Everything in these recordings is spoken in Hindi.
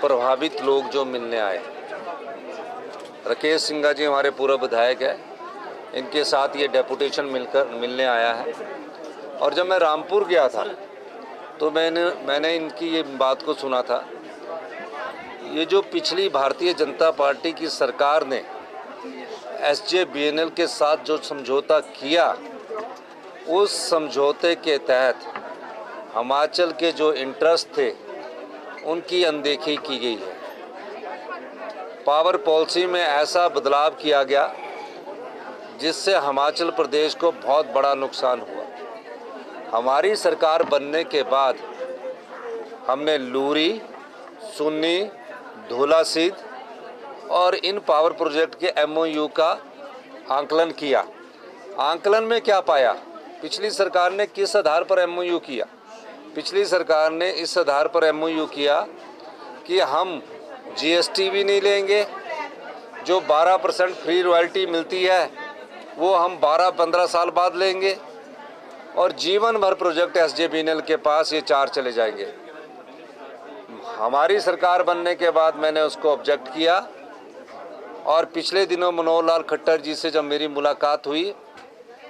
प्रभावित लोग जो मिलने आए, राकेश सिंघा जी हमारे पूर्व विधायक है, इनके साथ ये डेपुटेशन मिलने आया है। और जब मैं रामपुर गया था तो मैंने इनकी ये बात को सुना था। ये जो पिछली भारतीय जनता पार्टी की सरकार ने SJVNL के साथ जो समझौता किया, उस समझौते के तहत हिमाचल के जो इंटरेस्ट थे उनकी अनदेखी की गई है। पावर पॉलिसी में ऐसा बदलाव किया गया जिससे हिमाचल प्रदेश को बहुत बड़ा नुकसान हुआ। हमारी सरकार बनने के बाद हमने लूरी, सुन्नी, धौलासीद और इन पावर प्रोजेक्ट के MOU का आंकलन किया। आंकलन में क्या पाया? पिछली सरकार ने किस आधार पर MOU किया? पिछली सरकार ने इस आधार पर MOU किया कि हम GST भी नहीं लेंगे, जो 12% फ्री रॉयल्टी मिलती है वो हम 12-15 साल बाद लेंगे, और जीवन भर प्रोजेक्ट SJVNL के पास ये 4 चले जाएंगे। हमारी सरकार बनने के बाद मैंने उसको ऑब्जेक्ट किया, और पिछले दिनों मनोहर लाल खट्टर जी से जब मेरी मुलाकात हुई,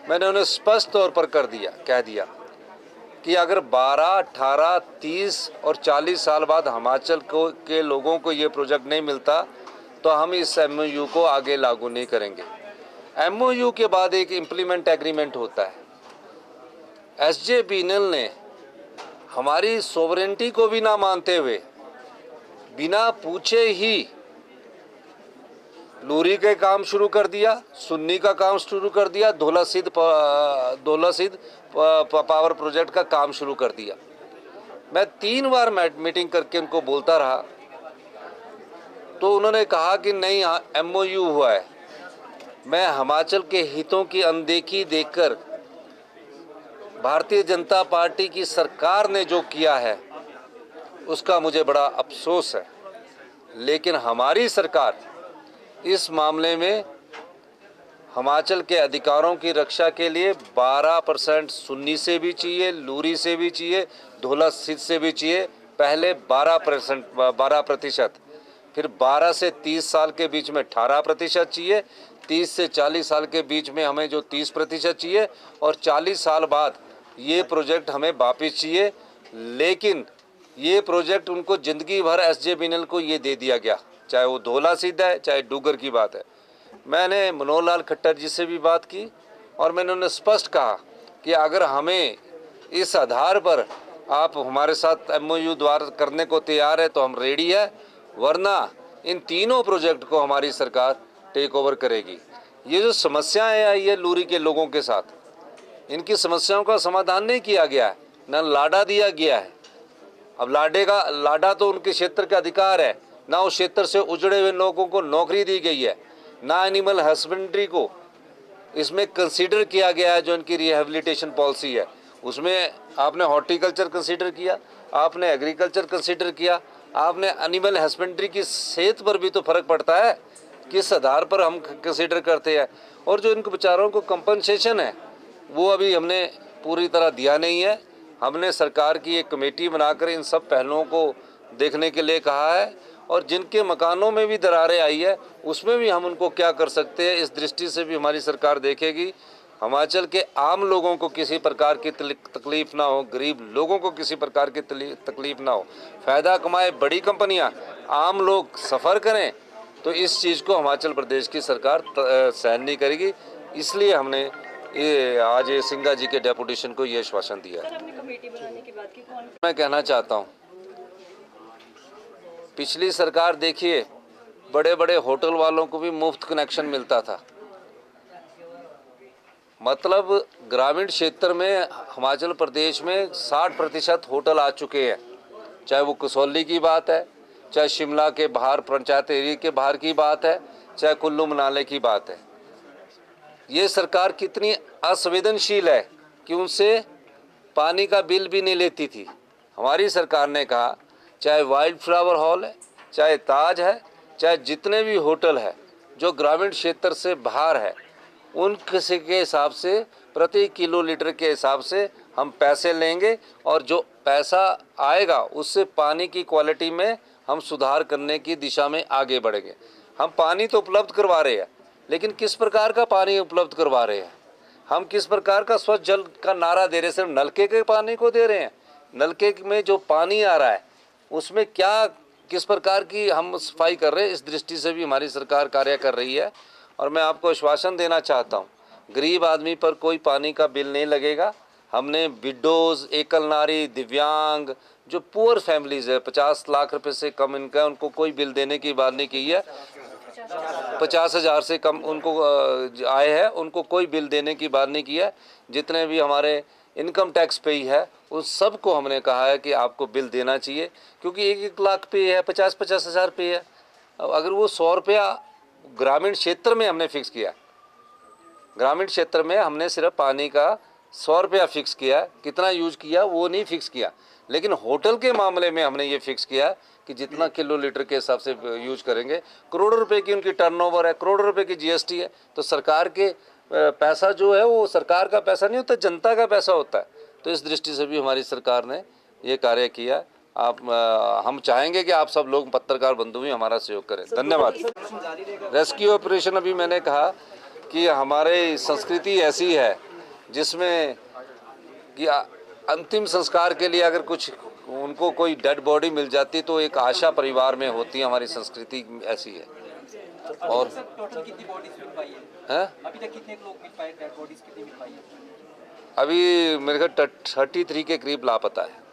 मैंने उन्हें स्पष्ट तौर पर कह दिया कि अगर 12, 18, 30 और 40 साल बाद हिमाचल के लोगों को ये प्रोजेक्ट नहीं मिलता तो हम इस MOU को आगे लागू नहीं करेंगे। MOU के बाद एक इम्प्लीमेंट एग्रीमेंट होता है। SJVNL ने हमारी सोवरेनिटी को भी ना मानते हुए, बिना पूछे ही लूरी के काम शुरू कर दिया, सुन्नी का काम शुरू कर दिया, धौलासीद पावर प्रोजेक्ट का काम शुरू कर दिया। मैं 3 बार मीटिंग करके उनको बोलता रहा तो उन्होंने कहा कि नहीं, MOU हुआ है। मैं हिमाचल के हितों की अनदेखी देखकर भारतीय जनता पार्टी की सरकार ने जो किया है उसका मुझे बड़ा अफसोस है। लेकिन हमारी सरकार इस मामले में हिमाचल के अधिकारों की रक्षा के लिए 12% सुन्नी से भी चाहिए, लूरी से भी चाहिए, धौलासीद से भी चाहिए। पहले 12%, फिर 12 से 30 साल के बीच में 18% चाहिए, 30 से 40 साल के बीच में हमें जो 30% चाहिए, और 40 साल बाद ये प्रोजेक्ट हमें वापस चाहिए। लेकिन ये प्रोजेक्ट उनको ज़िंदगी भर SJVNL को ये दे दिया गया, चाहे वो धौलासीद है, चाहे डूगर की बात है। मैंने मनोहर लाल खट्टर जी से भी बात की और मैंने उन्हें स्पष्ट कहा कि अगर हमें इस आधार पर आप हमारे साथ MOU द्वारा करने को तैयार है तो हम रेडी है, वरना इन तीनों प्रोजेक्ट को हमारी सरकार टेक ओवर करेगी। ये जो समस्याएं आई है लूरी के लोगों के साथ, इनकी समस्याओं का समाधान नहीं किया गया है, न लाडा दिया गया है। अब लाडा तो उनके क्षेत्र का अधिकार है, ना उस क्षेत्र से उजड़े हुए लोगों को नौकरी दी गई है, ना एनिमल हस्बेंड्री को इसमें कंसीडर किया गया है। जो इनकी रिहेबिलिटेशन पॉलिसी है उसमें आपने हॉर्टिकल्चर कंसीडर किया, आपने एग्रीकल्चर कंसीडर किया, आपने एनिमल हस्बेंड्री की सेहत पर भी तो फर्क पड़ता है, किस आधार पर हम कंसीडर करते हैं। और जो इनको बेचारों को कंपनसेशन है वो अभी हमने पूरी तरह दिया नहीं है। हमने सरकार की एक कमेटी बनाकर इन सब पहलुओं को देखने के लिए कहा है, और जिनके मकानों में भी दरारें आई है उसमें भी हम उनको क्या कर सकते हैं, इस दृष्टि से भी हमारी सरकार देखेगी। हिमाचल के आम लोगों को किसी प्रकार की तकलीफ़ ना हो, गरीब लोगों को किसी प्रकार की तकलीफ़ ना हो। फ़ायदा कमाए बड़ी कंपनियां, आम लोग सफ़र करें, तो इस चीज़ को हिमाचल प्रदेश की सरकार सहन नहीं करेगी। इसलिए हमने आज सिंघा जी के डेपुटेशन को ये आश्वासन दिया है। मैं कहना चाहता हूँ, पिछली सरकार देखिए, बड़े बड़े होटल वालों को भी मुफ्त कनेक्शन मिलता था। मतलब ग्रामीण क्षेत्र में हिमाचल प्रदेश में 60% होटल आ चुके हैं, चाहे वो कसौली की बात है, चाहे शिमला के बाहर पंचायत एरिया के बाहर की बात है, चाहे कुल्लू मनाली की बात है। ये सरकार कितनी असंवेदनशील है कि उनसे पानी का बिल भी नहीं लेती थी। हमारी सरकार ने कहा चाहे वाइल्ड फ्लावर हॉल है, चाहे ताज है, चाहे जितने भी होटल है जो ग्रामीण क्षेत्र से बाहर है, उन किसी के हिसाब से प्रति किलोलीटर के हिसाब से हम पैसे लेंगे, और जो पैसा आएगा उससे पानी की क्वालिटी में हम सुधार करने की दिशा में आगे बढ़ेंगे। हम पानी तो उपलब्ध करवा रहे हैं, लेकिन किस प्रकार का पानी उपलब्ध करवा रहे हैं, हम किस प्रकार का स्वच्छ जल का नारा दे रहे हैं, सिर्फ नलके के पानी को दे रहे हैं। नलके में जो पानी आ रहा है उसमें क्या किस प्रकार की हम सफाई कर रहे हैं, इस दृष्टि से भी हमारी सरकार कार्य कर रही है। और मैं आपको आश्वासन देना चाहता हूँ, गरीब आदमी पर कोई पानी का बिल नहीं लगेगा। हमने विडोज़, एकल नारी, दिव्यांग, जो पुअर फैमिलीज़ है, 50 लाख रुपए से कम इनका, उनको कोई बिल देने की बात नहीं की है। 50,000 से कम उनको आय है, उनको कोई बिल देने की बात नहीं की है। जितने भी हमारे इनकम टैक्स पे है उन सबको हमने कहा है कि आपको बिल देना चाहिए, क्योंकि 1-1 लाख पे है, 50-50 हज़ार पे है। अगर वो 100 रुपया ग्रामीण क्षेत्र में हमने फिक्स किया, ग्रामीण क्षेत्र में हमने सिर्फ पानी का 100 रुपया फिक्स किया, कितना यूज किया वो नहीं फिक्स किया। लेकिन होटल के मामले में हमने ये फिक्स किया कि जितना किलो लीटर के हिसाब से यूज करेंगे। करोड़ों रुपए की उनकी टर्नओवर है, करोड़ों रुपए की जीएसटी है। तो सरकार के पैसा जो है वो सरकार का पैसा नहीं होता, जनता का पैसा होता है। तो इस दृष्टि से भी हमारी सरकार ने ये कार्य किया। हम चाहेंगे कि आप सब लोग पत्रकार बंधु भी हमारा सहयोग करें। धन्यवाद। रेस्क्यू ऑपरेशन, अभी मैंने कहा कि हमारे संस्कृति ऐसी है जिसमें कि अंतिम संस्कार के लिए अगर कुछ उनको कोई डेड बॉडी मिल जाती तो एक आशा परिवार में होती है। हमारी संस्कृति ऐसी है। और टोटल कितनी बॉडीज मिल पाई है? अभी तक कितने लोग मिल पाए, डेड बॉडीज कितनी मिल पाई है? अभी मेरे ख्याल 33 के करीब लापता है।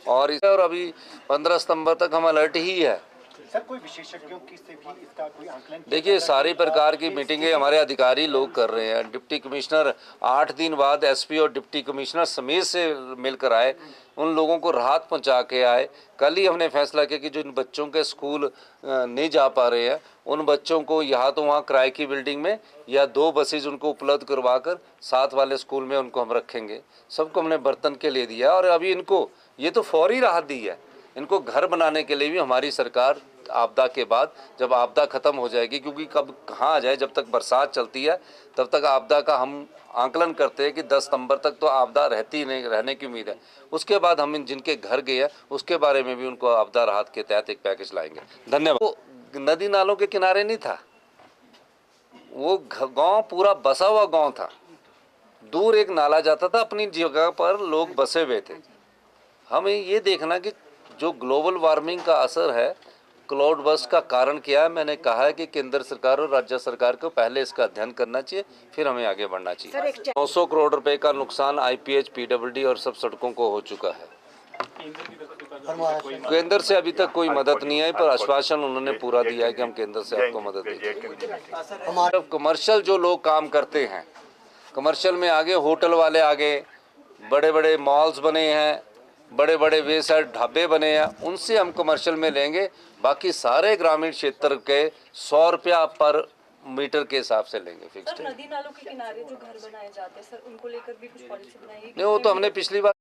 और अभी 15 सितंबर तक हम अलर्ट ही है। सर, कोई विशेषज्ञों की से भी इसका कोई आंकलन? देखिए, सारी प्रकार की मीटिंगें हमारे अधिकारी लोग कर रहे हैं। डिप्टी कमिश्नर 8 दिन बाद एसपी और डिप्टी कमिश्नर समेत से मिलकर आए, उन लोगों को राहत पहुंचा के आए। कल ही हमने फैसला किया कि जो इन बच्चों के स्कूल नहीं जा पा रहे हैं उन बच्चों को यहाँ तो वहाँ किराए की बिल्डिंग में या 2 बसेज उनको उपलब्ध करवा कर साथ वाले स्कूल में उनको हम रखेंगे। सबको हमने बर्तन के लिए दिया। और अभी इनको ये तो फौरी राहत दी है, इनको घर बनाने के लिए भी हमारी सरकार आपदा के बाद, जब आपदा खत्म हो जाएगी, क्योंकि कब कहाँ आ जाए, जब तक बरसात चलती है तब तक आपदा का हम आंकलन करते हैं कि 10 सितंबर तक तो आपदा रहती नहीं, रहने की उम्मीद है। उसके बाद हम जिनके घर गए हैं उसके बारे में भी उनको आपदा राहत के तहत एक पैकेज लाएंगे। धन्यवाद। वो नदी नालों के किनारे नहीं था, वो गांव पूरा बसा हुआ गांव था। दूर एक नाला जाता था, अपनी जगह पर लोग बसे हुए थे। हमें ये देखना कि जो ग्लोबल वार्मिंग का असर है, क्लाउड बर्स्ट का कारण क्या है। मैंने कहा है कि केंद्र सरकार और राज्य सरकार को पहले इसका अध्ययन करना चाहिए, फिर हमें आगे बढ़ना चाहिए। 900 करोड़ रुपए का नुकसान आईपीएच, पीडब्ल्यूडी और सब सड़कों को हो चुका है। केंद्र से अभी तक कोई मदद नहीं आई, पर आश्वासन उन्होंने पूरा दिया है कि हम केंद्र से आपको मदद देंगे। कमर्शियल जो लोग काम करते हैं, कमर्शियल में आगे होटल वाले, आगे बड़े बड़े मॉल्स बने हैं, बड़े बड़े वे साइड ढाबे बने हैं, उनसे हम कमर्शियल में लेंगे। बाकी सारे ग्रामीण क्षेत्र के 100 रुपया पर मीटर के हिसाब से लेंगे फिक्स्ड। नदी नालों के किनारे जो घर बनाए जाते हैं सर, उनको लेकर भी कुछ पॉलिसी बनाई है? नहीं, वो तो हमने पिछली बार